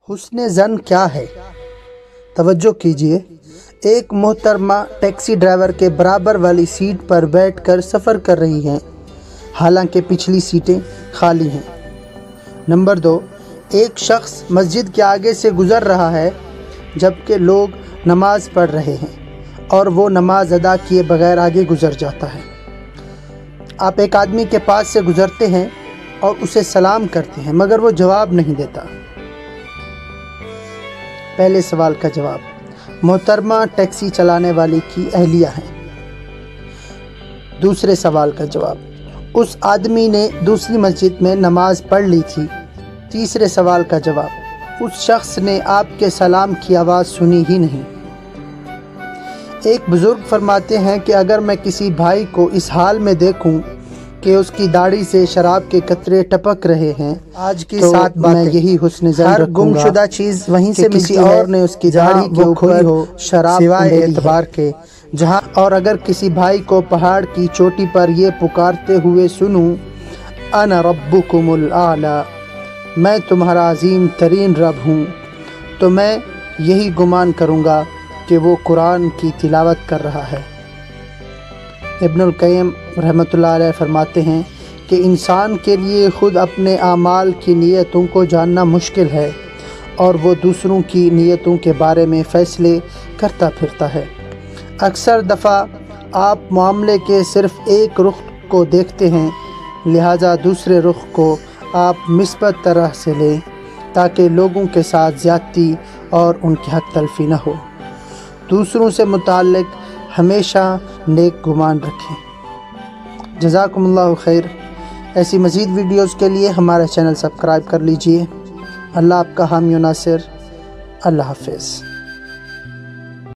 حسن زن کیا ہے؟ توجہ کیجئے۔ ایک محترمہ ٹیکسی ڈرائیور کے برابر والی سیٹ پر بیٹھ کر سفر کر رہی ہیں، حالانکہ پچھلی سیٹیں خالی ہیں۔ نمبر 2، ایک شخص مسجد کے آگے سے گزر رہا ہے جبکہ لوگ نماز پڑھ رہے ہیں اور وہ نماز ادا کیے بغیر آگے گزر جاتا ہے۔ آپ ایک آدمی کے پاس سے گزرتے ہیں اور اسے سلام کرتے ہیں مگر وہ جواب نہیں دیتا۔ پہلے سوال کا جواب: محترمہ ٹیکسی چلانے والی کی اہلیہ ہیں۔ دوسرے سوال کا جواب: اس آدمی نے دوسری مسجد میں نماز پڑھ لی تھی۔ تیسرے سوال کا جواب: اس شخص نے آپ کے سلام کی آواز سنی ہی نہیں۔ ایک بزرگ فرماتے ہیں کہ اگر میں کسی بھائی کو اس حال میں دیکھوں کہ اس کی داڑھی سے شراب کے قطرے ٹپک رہے ہیں، آج کی ساتھ میں یہی حسن زن رکھوں گا۔ ہر گم شدہ چیز وہیں سے کسی اور نے اس کی داڑھی کے اوپر ہو شراب سوائے اعتبار کے جہاں، اور اگر کسی بھائی کو پہاڑ کی چوٹی پر یہ پکارتے ہوئے سنوں، انا ربکم الاعلی، میں تمہارا عظیم ترین رب ہوں، تو میں یہی گمان کروں گا کہ وہ قرآن کی تلاوت کر رہا ہے۔ ابن القیم رحمۃ اللہ علیہ فرماتے ہیں کہ انسان کے لیے خود اپنے اعمال کی نیتوں کو جاننا مشکل ہے اور وہ دوسروں کی نیتوں کے بارے میں فیصلے کرتا پھرتا ہے۔ اکثر دفعہ آپ معاملے کے صرف ایک رخ کو دیکھتے ہیں، لہٰذا دوسرے رخ کو آپ مثبت طرح سے لیں تاکہ لوگوں کے ساتھ زیادتی اور ان کی حق تلفی نہ ہو۔ دوسروں سے متعلق ہمیشہ نیک گمان رکھیں۔ جزاکم اللہ خیر۔ ایسی مزید ویڈیوز کے لیے ہمارا چینل سبسکرائب کر لیجئے۔ اللہ آپ کا حامی و ناصر۔ اللہ حافظ۔